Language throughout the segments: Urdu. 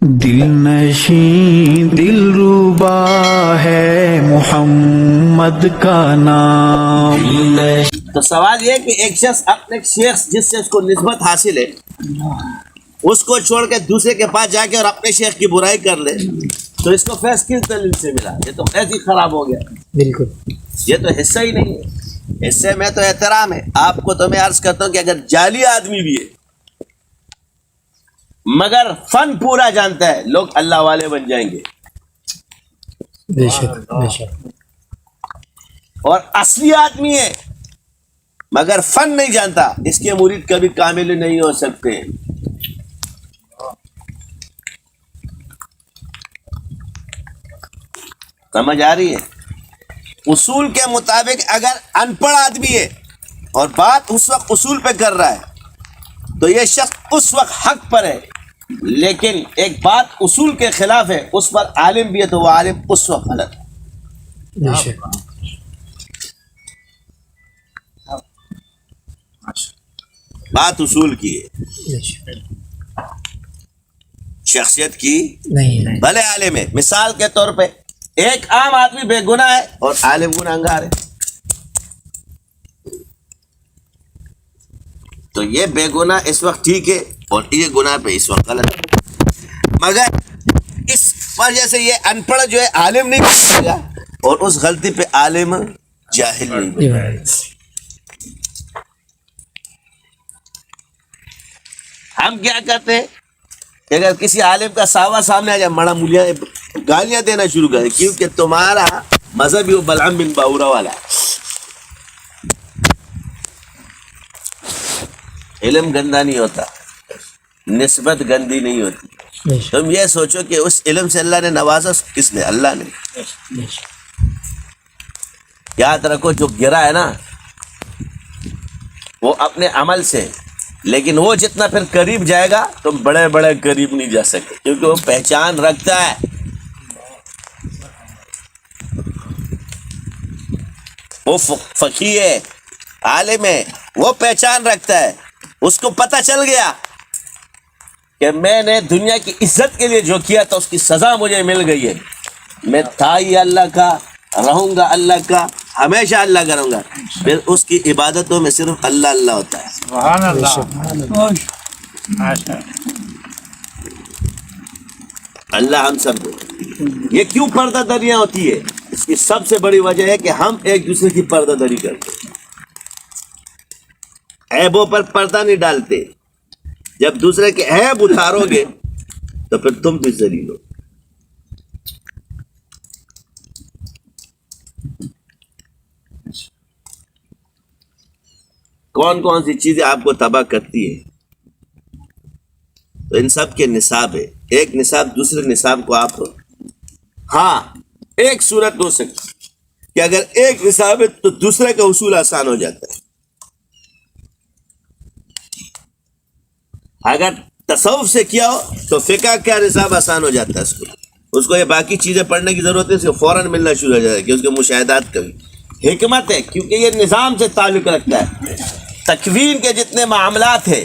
دل نشین دل ربا ہے محمد کا نام. تو سوال یہ کہ ایک شخص اپنے شیخ جس سے اس کو نسبت حاصل ہے اس کو چھوڑ کے دوسرے کے پاس جا کے اور اپنے شیخ کی برائی کر لے تو اس کو فیض کس دلیل سے ملا؟ یہ تو فیض ہی خراب ہو گیا. بالکل یہ تو حصہ ہی نہیں ہے. حصے میں تو احترام ہے. آپ کو تو میں عرض کرتا ہوں کہ اگر جعلی آدمی بھی ہے مگر فن پورا جانتا ہے لوگ اللہ والے بن جائیں گے. بے شک بے شک. اور اصلی آدمی ہے مگر فن نہیں جانتا اس کے مرید کبھی کامل نہیں ہو سکتے. سمجھ آ رہی ہے؟ اصول کے مطابق اگر ان پڑھ آدمی ہے اور بات اس وقت اصول پہ کر رہا ہے تو یہ شخص اس وقت حق پر ہے، لیکن ایک بات اصول کے خلاف ہے اس پر عالم بھی ہے تو وہ عالم اس وقت غلط ہے. بے شک. بات اصول کی ہے، بے شک. شخصیت کی نہیں بھلے عالم ہے. مثال کے طور پہ ایک عام آدمی بے گناہ ہے اور عالم گناہگار ہے تو یہ بے گناہ اس وقت ٹھیک ہے اور یہ گناہ پہ اس وقت غلط ہے. مگر اس وجہ سے یہ ان پڑھ جو ہے عالم نہیں بن سکے گا اور اس غلطی پہ عالم جاہل نہیں بن سکے گا. ہم کیا کرتے ہیں کہ اگر کسی عالم کا ساوا سامنے آ جائے مڑا مولیا گالیاں دینا شروع کرے کیونکہ تمہارا مذہب ہی وہ بلعم بن باورا والا ہے. علم گندا نہیں ہوتا، نسبت گندی نہیں ہوتی. بے شک. تم یہ سوچو کہ اس علم سے اللہ نے نوازا کس نے؟ اللہ نے. بے شک. یاد رکھو جو گرا ہے نا وہ اپنے عمل سے، لیکن وہ جتنا پھر قریب جائے گا تم بڑے بڑے قریب نہیں جا سکتے کیونکہ وہ پہچان رکھتا ہے. وہ فقیہ ہے، عالم ہے، وہ پہچان رکھتا ہے. اس کو پتہ چل گیا کہ میں نے دنیا کی عزت کے لیے جو کیا تھا اس کی سزا مجھے مل گئی ہے. میں تھا ہی اللہ کا، رہوں گا اللہ کا، ہمیشہ اللہ کروں گا. پھر اس کی عبادتوں میں صرف اللہ اللہ ہوتا ہے. سبحان اللہ. اللہ ہم سب کو. یہ کیوں پردہ دریاں ہوتی ہے؟ اس کی سب سے بڑی وجہ ہے کہ ہم ایک دوسرے کی پردہ دری کرتے ہیں، عیبوں پر پردہ نہیں ڈالتے. جب دوسرے کے عیب اتارو گے تو پھر تم بھی ذلیل ہو. کون کون سی چیزیں آپ کو تباہ کرتی ہے؟ تو ان سب کے نصاب ہے. ایک نصاب دوسرے نصاب کو آپ ہاں ایک صورت ہو سکتی کہ اگر ایک نصاب ہے تو دوسرے کا اصول آسان ہو جاتا ہے. اگر تصوف سے کیا ہو تو فقہ کا نصاب آسان ہو جاتا ہے. اس کو یہ باقی چیزیں پڑھنے کی ضرورت ہے، اس کو فوراً ملنا شروع ہو جاتا ہے کہ اس کے مشاہدات کا بھی حکمت ہے کیونکہ یہ نظام سے تعلق رکھتا ہے. تکوین کے جتنے معاملات ہیں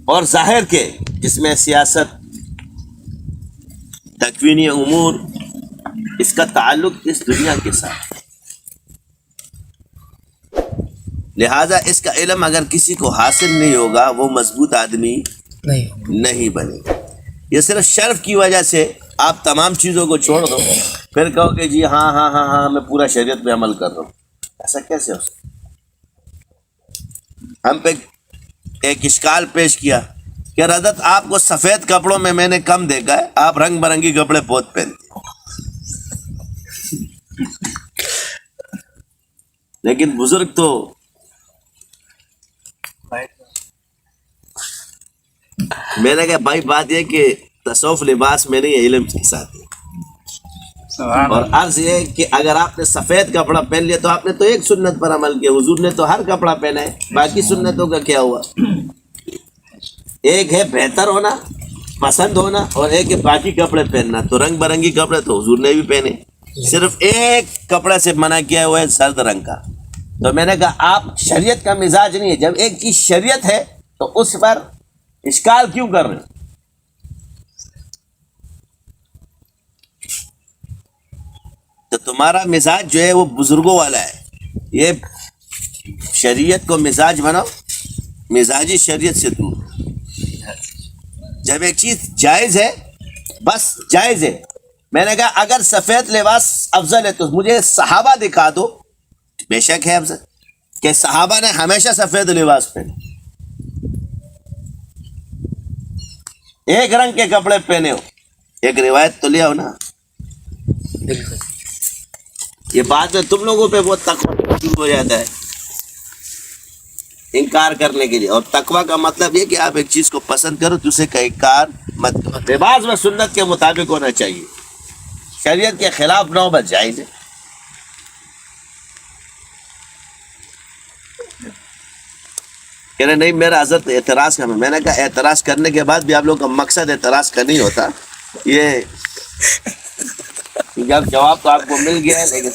اور ظاہر کے جس میں سیاست، تکوینی امور، اس کا تعلق اس دنیا کے ساتھ. لہذا اس کا علم اگر کسی کو حاصل نہیں ہوگا وہ مضبوط آدمی نہیں بنے گا. یہ صرف شرف کی وجہ سے آپ تمام چیزوں کو چھوڑ دو پھر کہو کہ جی ہاں ہاں ہاں ہاں میں پورا شریعت پہ عمل کر رہا ہوں. ایسا کیسے ہو سکتا؟ ہم پہ ایک اشکال پیش کیا کہ حضرت آپ کو سفید کپڑوں میں نے کم دیکھا ہے، آپ رنگ برنگی کپڑے بہت پہنتے ہیں. لیکن بزرگ تو میں نے کہا بھائی بات یہ کہ تصوف لباس میں نہیں ہے، علم کے ساتھ ہے. اور عرض یہ کہ اگر آپ نے سفید کپڑا پہن لیا تو آپ نے تو ایک سنت پر عمل کیا. حضور نے تو ہر کپڑا پہنا ہے، باقی سنتوں کا کیا ہوا؟ ایک ہے بہتر ہونا، پسند ہونا، اور ایک ہے باقی کپڑے پہننا. تو رنگ برنگی کپڑے تو حضور نے بھی پہنے، صرف ایک کپڑے سے منع کیا ہوا ہے سرد رنگ کا. تو میں نے کہا آپ شریعت کا مزاج نہیں ہے. جب ایک چیز شریعت ہے تو اس پر اشکال کیوں کر رہے ہیں؟ تو تمہارا مزاج جو ہے وہ بزرگوں والا ہے. یہ شریعت کو مزاج بناؤ، مزاجی شریعت سے دور. جب ایک چیز جائز ہے بس جائز ہے. میں نے کہا اگر سفید لباس افضل ہے تو مجھے صحابہ دکھا دو. بے شک ہے افضل کہ صحابہ نے ہمیشہ سفید لباس پہنے، ایک رنگ کے کپڑے پہنے ہو. ایک روایت تو لیا ہو نا. بالکل. یہ بات میں تم لوگوں پہ بہت تقویٰ شروع ہو جاتا ہے انکار کرنے کے لیے. اور تقویٰ کا مطلب یہ کہ آپ ایک چیز کو پسند کرو تو اسے کا انکار مت کرو. لباس میں سنت کے مطابق ہونا چاہیے، شریعت کے خلاف نہ ہو، بس جائز ہے. کہہ رہے نہیں میرا حضرت اعتراض کا. میں نے کہا اعتراض کرنے کے بعد بھی آپ لوگوں کا مقصد اعتراض کا نہیں ہوتا. یہ اب جواب تو آپ کو مل گیا ہے، لیکن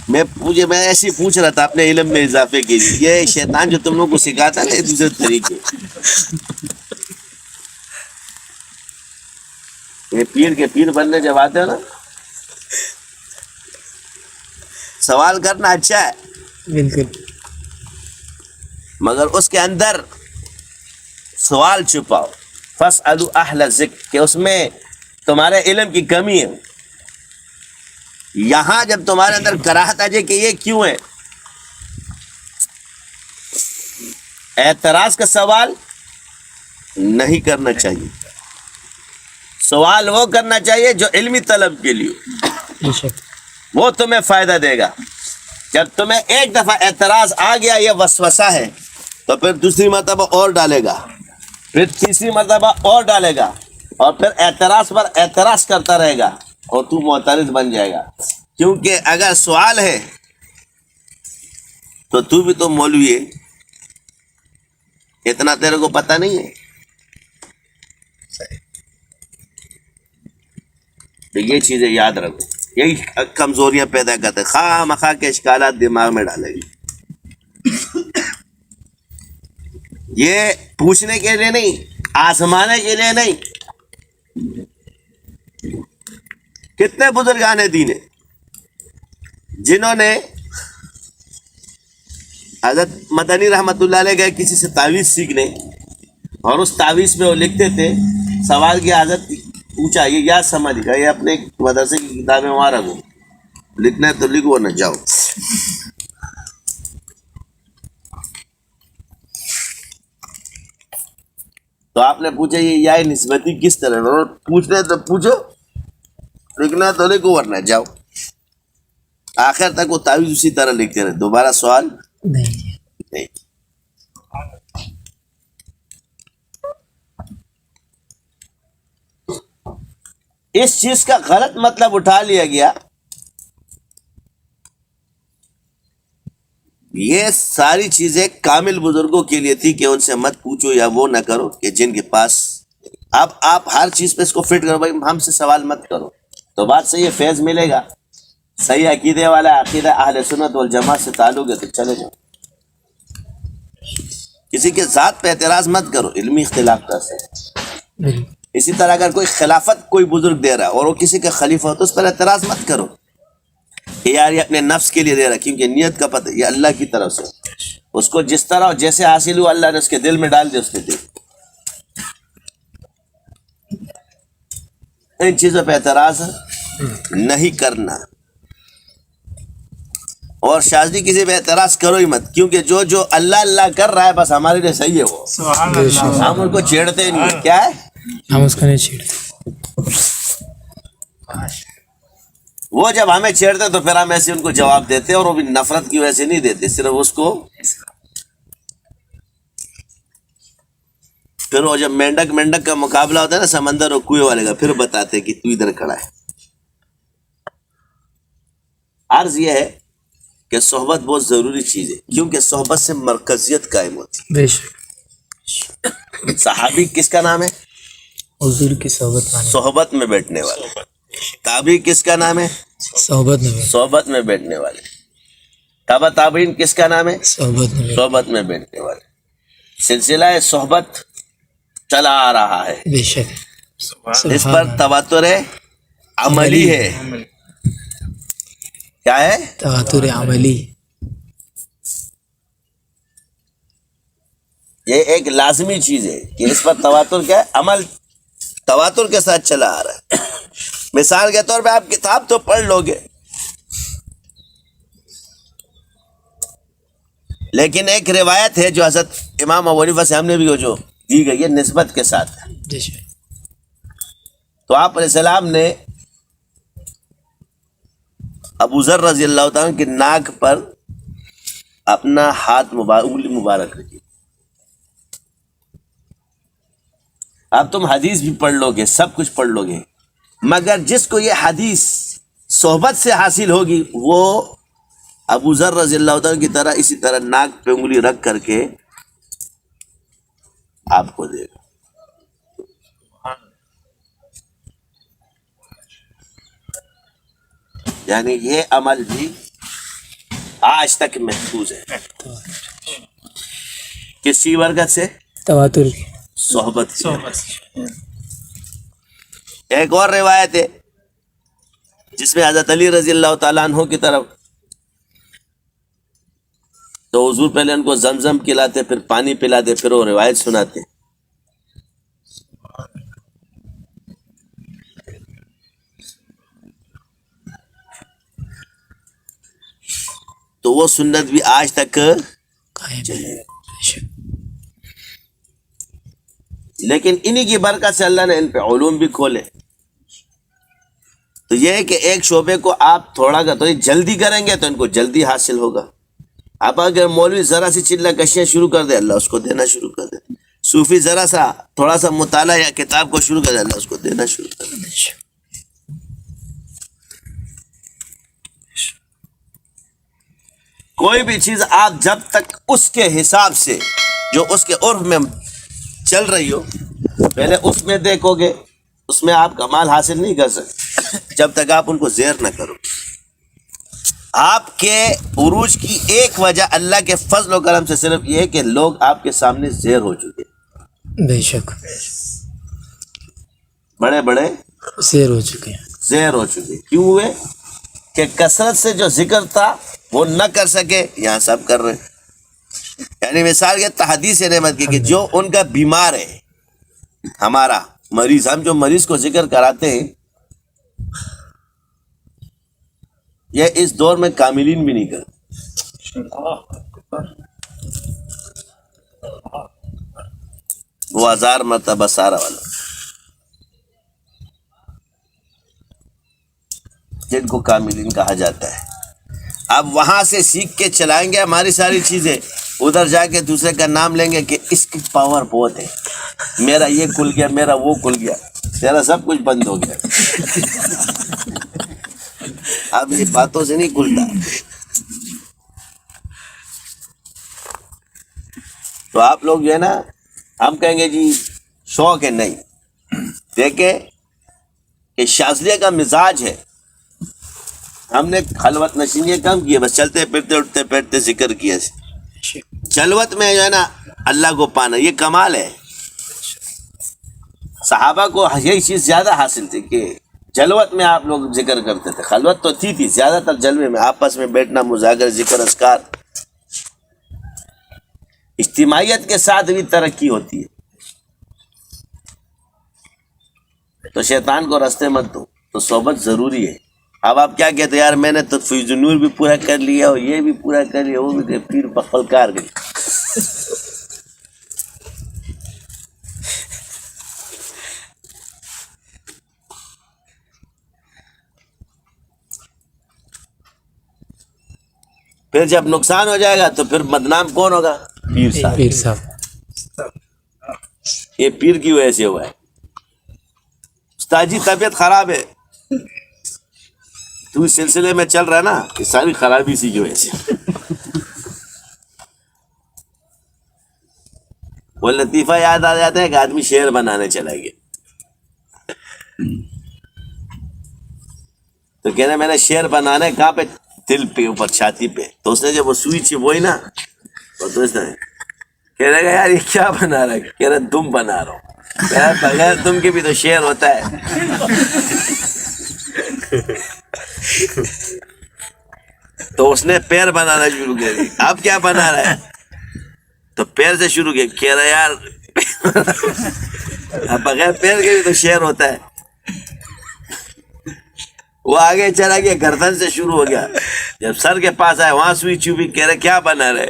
میں ایسے ہی پوچھ رہا تھا اپنے علم میں اضافے کے لیے. یہ شیطان جو تم لوگوں کو سکھاتا ہے دوسرے طریقے، یہ پیر کے پیر بننے جب آتے ہیں نا، سوال کرنا اچھا ہے بالکل. مگر اس کے اندر سوال چھپاؤ. فاسألوا اہل الذکر کہ اس میں تمہارے علم کی کمی ہے. یہاں جب تمہارے اندر کراہت آ جائے کہ یہ کیوں ہے، اعتراض کا سوال نہیں کرنا چاہیے. سوال وہ کرنا چاہیے جو علمی طلب کے لیے ہو، بے شک. وہ تمہیں فائدہ دے گا. جب تمہیں ایک دفعہ اعتراض آ گیا یہ وسوسہ ہے تو پھر دوسری مرتبہ اور ڈالے گا، پھر تیسری مرتبہ اور ڈالے گا، اور پھر اعتراض پر اعتراض کرتا رہے گا اور تو معترض بن جائے گا. کیونکہ اگر سوال ہے تو بھی تو مولوی ہے، اتنا تیرے کو پتہ نہیں ہے. تو یہ چیزیں یاد رکھو، یہی کمزوریاں پیدا کرتے، خواہ مخواہ کے اشکالات دماغ میں ڈالے گی. یہ پوچھنے کے لیے نہیں، آزمانے کے لیے نہیں. کتنے بزرگان دین ہیں جنہوں نے حضرت مدنی رحمت اللہ علیہ گئے کسی سے تعویذ سیکھنے، اور اس تعویذ میں وہ لکھتے تھے، سوال کیا حضرت پوچھا، یہ یاد سمجھ گئے، یہ اپنے مدرسے کی کتابیں وہاں رکھو، لکھنا ہے تو لکھو نہ جاؤ. تو آپ نے پوچھا یہ یا نسبتی کس طرح، اور پوچھنا ہے تو پوچھو، لکھنا تو لکھو ورنہ جاؤ. آخر تک وہ تعویذ اسی طرح لکھتے رہے، دوبارہ سوال نہیں. اس چیز کا غلط مطلب اٹھا لیا گیا. یہ ساری چیزیں کامل بزرگوں کے لیے تھی کہ ان سے مت پوچھو یا وہ نہ کرو کہ جن کے پاس. اب آپ ہر چیز پہ اس کو فٹ کرو، بھائی ہم سے سوال مت کرو، تو بات صحیح ہے، فیض ملے گا. صحیح عقیدے والا، عقیدہ اہل سنت والجماعت سے تعلق ہے تو چلے جاؤ. کسی کے ذات پہ اعتراض مت کرو علمی اختلاف کا سے. اسی طرح اگر کوئی خلافت کوئی بزرگ دے رہا اور وہ کسی کا خلیفہ ہو تو اس پر اعتراض مت کرو کہ یار یہ اپنے نفس کے لیے دے رہا، کیونکہ نیت کا پتہ یہ اللہ کی طرف سے، اس کو جس طرح جیسے حاصل ہوا اللہ نے اس کے دل میں ڈال دیا، اس کے دل. ان چیزوں پہ اعتراض نہیں کرنا. اور شاذی کسی پہ اعتراض کرو ہی مت، کیونکہ جو اللہ اللہ کر رہا ہے بس ہمارے لیے صحیح ہے، وہ ہم ان کو چھیڑتے ہی نہیں. کیا ہے ہم اس کا نہیں چھیڑتے. وہ جب ہمیں چھیڑتے تو پھر ہم ایسے ان کو جواب دیتے، اور وہ بھی نفرت کی وجہ سے نہیں دیتے، صرف اس کو. پھر وہ جب مینڈک کا مقابلہ ہوتا ہے نا سمندر اور کنویں والے کا، پھر بتاتے کہ تو ادھر کھڑا ہے. عرض یہ ہے کہ صحبت بہت ضروری چیز ہے، کیونکہ صحبت سے مرکزیت قائم ہوتی ہے. بے شک. صحابی کس کا نام ہے؟ حضور کی صحبت والے، صحبت میں بیٹھنے والے. تابعی کس کا نام ہے؟ صحبت میں. صحبت میں بیٹھنے والے. تابع تابعین کس کا نام ہے؟ صحبت میں صحبت میں بیٹھنے والے. سلسلہ صحبت چلا آ رہا ہے. بے شک. اس پر تواتر عملی ہے. کیا ہے؟ تواتر عملی. یہ ایک لازمی چیز ہے کہ اس پر تواتر کیا ہے؟ عمل تواتر کے ساتھ چلا آ رہا ہے. مثال کے طور پہ آپ کتاب تو پڑھ لو گے، لیکن ایک روایت ہے جو حضرت امام ابو حنیفہ سے ہم نے بھی جو دی گئی ہے نسبت کے ساتھ. بے شک. تو آپ علیہ السلام نے ابو ذر رضی اللہ تعالیٰ کی ناک پر اپنا ہاتھ انگلی مبارک رکھی. اب تم حدیث بھی پڑھ لو گے، سب کچھ پڑھ لو گے، مگر جس کو یہ حدیث صحبت سے حاصل ہوگی وہ ابو ذر رضی اللہ تعالیٰ کی طرح اسی طرح ناک پہ انگلی رکھ کر کے آپ کو دے گا. یعنی یہ عمل بھی آج تک محفوظ ہے. کس چیز برکت سے؟ تواتر کی. صحبت کی. ایک اور روایت ہے جس میں حضرت علی رضی اللہ تعالیٰ عنہ کی طرف تو حضور پہلے ان کو زمزم کھلاتے، پھر پانی پلاتے، پھر وہ روایت سناتے. تو وہ سنت بھی آج تک قائم ہے. بے شک. لیکن انہی کی برکت سے اللہ نے ان پہ علوم بھی کھولے. تو یہ ہے کہ ایک شعبے کو آپ تھوڑا کا تو جلدی کریں گے تو ان کو جلدی حاصل ہوگا. اب اگر مولوی ذرا سی چلہ کشیاں شروع کر دے اللہ اس کو دینا شروع کر دے. صوفی ذرا سا تھوڑا سا مطالعہ یا کتاب کو شروع کر دے اللہ اس کو دینا شروع کر دے. کوئی بھی چیز آپ جب تک اس کے حساب سے جو اس کے عرف میں چل رہی ہو پہلے اس میں دیکھو گے، اس میں آپ کمال حاصل نہیں کر سکتے جب تک آپ ان کو زیر نہ کرو. آپ کے عروج کی ایک وجہ اللہ کے فضل و کرم سے صرف یہ ہے کہ لوگ آپ کے سامنے زیر ہو چکے. بے شک. بڑے بڑے زیر ہو چکے ہیں. زیر ہو چکے. کیوں ہوئے؟ کہ کثرت سے جو ذکر تھا وہ نہ کر سکے، یہاں سب کر رہے. یعنی مثال کے تحدیث نعمت کی کہ جو ان کا بیمار ہے، ہمارا مریض، ہم جو مریض کو ذکر کراتے ہیں یہ اس دور میں کاملین بھی نہیں کرتے. وہ 1000 مرتبہ سارا والا جن کو کاملین کہا جاتا ہے. اب وہاں سے سیکھ کے چلائیں گے ہماری ساری چیزیں، ادھر جا کے دوسرے کا نام لیں گے کہ اس کی پاور بہت ہے، میرا یہ کھل گیا، میرا وہ کھل گیا، تیرا سب کچھ بند ہو گیا. اب یہ باتوں سے نہیں کھلتا. تو آپ لوگ جو ہے نا، ہم کہیں گے جی شوق ہے، نہیں. دیکھیں کہ شاذلیہ کا مزاج ہے، ہم نے خلوت نشینیاں کم کی، بس چلتے پھرتے اٹھتے بیٹھتے ذکر کیا. جلوت میں جو ہے نا اللہ کو پانا یہ کمال ہے. صحابہ کو یہی چیز زیادہ حاصل تھی کہ جلوت میں آپ لوگ ذکر کرتے تھے. خلوت تو تھی زیادہ تر جلوے میں آپس میں بیٹھنا، مذاکر، ذکر، اذکار. اجتماعیت کے ساتھ بھی ترقی ہوتی ہے. تو شیطان کو رستے مت دو. تو صحبت ضروری ہے. اب آپ کیا کہتے ہیں یار میں نے تو فیض النور بھی پورا کر لیا اور یہ بھی پورا کر لیا، وہ بھی پیر پخلکار گئی. پھر جب نقصان ہو جائے گا تو پھر بدنام کون ہوگا؟ پیر صاحب. پیر صاحب. یہ پیر کی وجہ سے ہوا ہے. استاد جی طبیعت خراب ہے، تو اس سلسلے میں چل رہا ہے نا، یہ ساری خرابی اسی کی وجہ سے. وہ لطیفہ یاد آ جاتا ہے کہ آدمی شعر بنانے چلا گیا تو کہنا میں نے شعر بنانے کہاں پہ دل پہ اوپر چھاتی پہ. تو اس نے جب وہ سوئی چبوئی نا تو اس نے کہہ رہے گا یار یہ کیا بنا رہا ہے؟ کہہ رہا دم بنا رہا ہوں. یار بغیر دم کے بھی تو شعر ہوتا ہے. تو اس نے پیر بنانا شروع کر دیا. اب کیا بنا رہا ہے؟ تو پیر سے شروع کیا. کہہ رہا یار اب بغیر پیر کے بھی تو شعر ہوتا ہے. وہ آگے چلا گیا, گردن سے شروع ہو گیا. جب سر کے پاس آئے وہاں سوئی چوبی. کہہ رہے کیا بنا رہے؟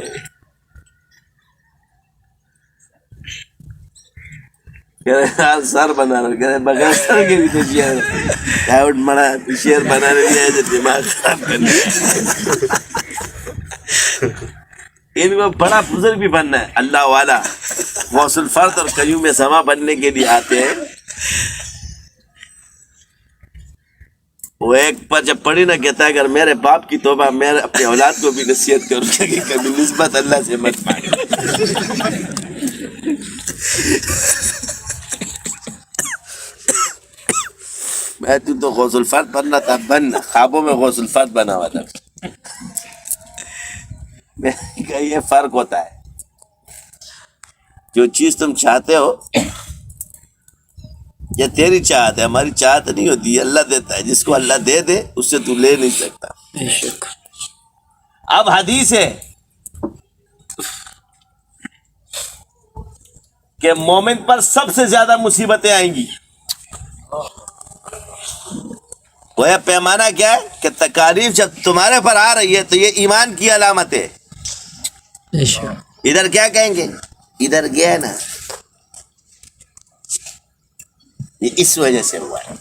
کہہ رہے یار سر بنا رہا. کہہ رہے بغیر سر کے بھی تو شعر ڈاؤٹ مڑا شعر بنانے بھی آئے تو دماغ خراب کرنے. ان کو بڑا بزرگ بھی بننا ہے. اللہ والا غوث الفرد اور قیوم سما بننے کے لیے آتے ہیں. وہ ایک پر جب پڑھی نا کہتا ہے اگر میرے باپ کی توبہ میں اپنے اولاد کو بھی نصیحت کروں گا کہ کبھی نسبت اللہ سے مت مانگے. میں تو غوث الفرد بننا تھا, بن خوابوں میں غوث الفرد بنا ہوا تھا. میں نے کہا یہ فرق ہوتا ہے. جو چیز تم چاہتے ہو یہ تیری چاہت ہے, ہماری چاہت نہیں ہوتی. اللہ دیتا ہے, جس کو اللہ دے دے اس سے تو لے نہیں سکتا. بے شک. اب حدیث ہے کہ مومن پر سب سے زیادہ مصیبتیں آئیں گی. وہ پیمانہ کیا ہے کہ تکالیف جب تمہارے پر آ رہی ہے تو یہ ایمان کی علامت ہے. بے شک. ادھر کیا کہیں گے؟ ادھر گیا نا, یہ اس وجہ سے ہوا ہے.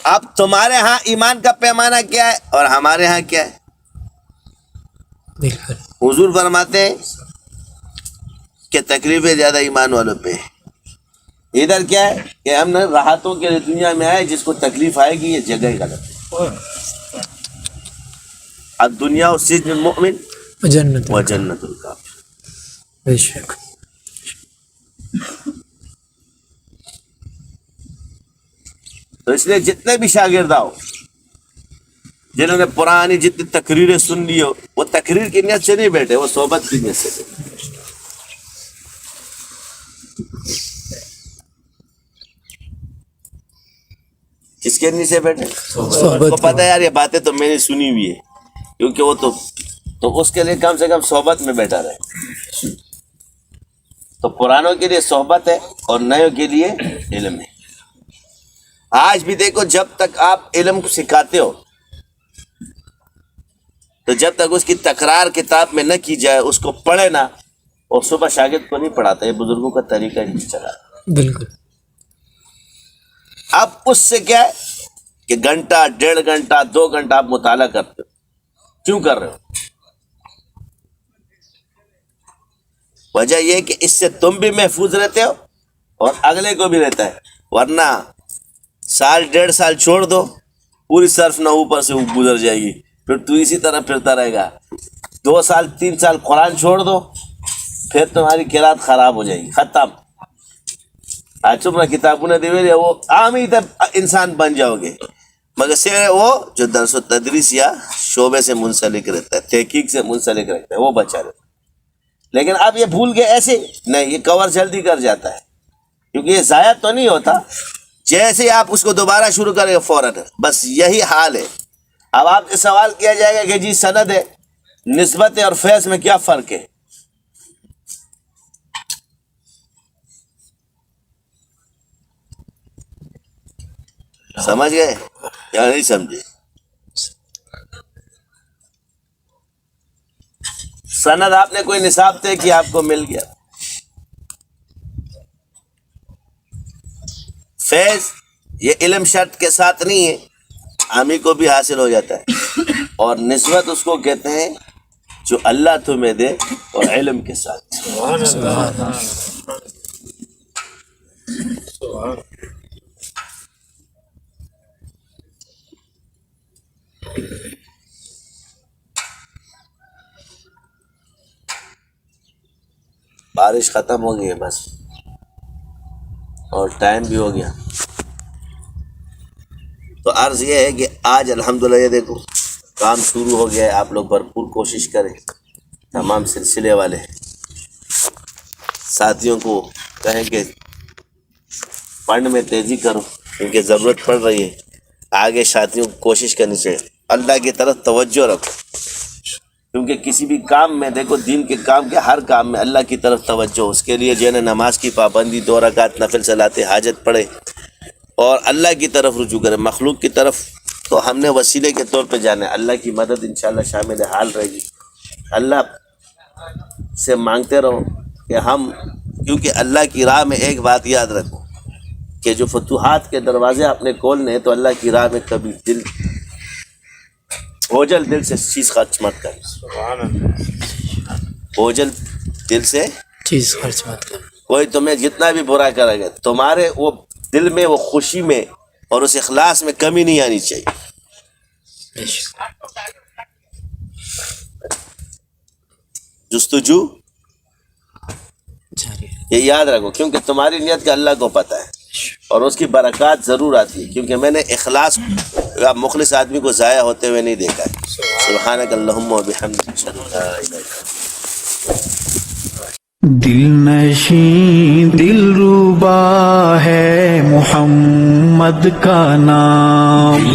اب تمہارے ہاں ایمان کا پیمانہ کیا ہے اور ہمارے ہاں کیا ہے؟ بالکل. حضور فرماتے ہیں کہ تکلیفیں زیادہ ایمان والوں پہ. ادھر کیا ہے کہ ہم نے راحتوں کے لیے دنیا میں آئے, جس کو تکلیف آئے گی یہ جگہ ہی غلط ہے. اب دنیا سجن المؤمن جنت. و جنت الکافر. بے شک. تو اس لیے جتنے بھی شاگرد آؤ جنہوں نے پرانی جتنی تقریریں سن لی ہو, وہ تقریر کی نیت سے نہیں بیٹھے, وہ صحبت کی نیت سے بیٹھے. کس کے نیت سے بیٹھے؟ صحبت کو پتہ ہے یار یہ باتیں تو میں نے سنی ہوئی ہے, کیونکہ وہ تو اس کے لیے کم سے کم صحبت میں بیٹھا رہے. تو پرانوں کے لیے صحبت ہے اور نئےوں کے لیے علم ہے. آج بھی دیکھو جب تک آپ علم کو سکھاتے ہو تو جب تک اس کی تکرار کتاب میں نہ کی جائے, اس کو پڑھے نا, اور صبح شاگرد کو نہیں پڑھاتا. یہ بزرگوں کا طریقہ نہیں چلا. بالکل. اب اس سے کیا ہے کہ گھنٹہ 1.5 گھنٹہ 2 گھنٹہ آپ مطالعہ کرتے ہو. کیوں کر رہے ہو؟ وجہ یہ کہ اس سے تم بھی محفوظ رہتے ہو اور اگلے کو بھی رہتا ہے. ورنہ 1.5 سال چھوڑ دو, پوری صرف نہ اوپر سے گزر جائے گی, پھر تو اسی طرح پھرتا رہے گا. 2 سال 3 سال قرآن چھوڑ دو, پھر تمہاری قرات خراب ہو جائے گی, ختم. آج تمہیں کتابوں نے دی وہ عام ہی انسان بن جاؤ گے, مگر سے وہ جو درس و تدریس یا شعبے سے منسلک رہتا ہے, تحقیق سے منسلک رہتا ہے, وہ بچا رہتا ہے. لیکن اب یہ بھول گئے ایسے نہیں, یہ کور جلدی کر جاتا ہے, کیونکہ یہ ضائع تو نہیں ہوتا. جیسے آپ اس کو دوبارہ شروع کریں فوراً, بس یہی حال ہے. اب آپ سے سوال کیا جائے گا کہ جی سند ہے, نسبت اور فیض میں کیا فرق ہے؟ سمجھ گئے یا نہیں سمجھے؟ سند آپ نے کوئی نصاب طے کیا, آپ کو مل گیا. فیض یہ علم شرط کے ساتھ نہیں ہے, عامی کو بھی حاصل ہو جاتا ہے. اور نسبت اس کو کہتے ہیں جو اللہ تمہیں دے اور علم کے ساتھ. بارش ختم ہو گئی ہے بس, اور ٹائم بھی ہو گیا. عرض یہ ہے کہ آج الحمدللہ یہ دیکھو کام شروع ہو گیا ہے، آپ لوگ بھرپور کوشش کریں، تمام سلسلے والے ساتھیوں کو کہیں کہ فنڈ میں تیزی کرو کیونکہ ضرورت پڑ رہی ہے، آگے ساتھیوں کو کوشش کرنی چاہیے، اللہ کی طرف توجہ رکھو، کیونکہ کسی بھی کام میں دیکھو دین کے کام کے ہر کام میں اللہ کی طرف توجہ، اس کے لیے جو ہے نا نماز کی پابندی، 2 رکعت نفل صلاۃ حاجت پڑھے اور اللہ کی طرف رجوع کرے، مخلوق کی طرف تو ہم نے وسیلے کے طور پہ جانا ہے، اللہ کی مدد انشاءاللہ شامل حال رہے گی، اللہ سے مانگتے رہو کہ ہم، کیونکہ اللہ کی راہ میں ایک بات یاد رکھو کہ جو فتوحات کے دروازے آپ نے کھولنے ہیں تو اللہ کی راہ میں کبھی دل بوجھل دل سے چیز خرچ مت کر، بوجھل دل سے چیز خرچ مت کر. کوئی تمہیں جتنا بھی برا کرے گا تمہارے وہ دل میں، وہ خوشی میں اور اس اخلاص میں کمی نہیں آنی چاہیے. بے شک. جستجو جاری ہے. یہ یاد رکھو، کیونکہ تمہاری نیت کا اللہ کو پتہ ہے اور اس کی برکات ضرور آتی ہے، کیونکہ میں نے اخلاص مخلص آدمی کو ضائع ہوتے ہوئے نہیں دیکھا ہے. سبحانک اللہم و بحمدک اشہد ان لا الہ الا انت. دل نشیں دل ربا ہے محمد کا نام.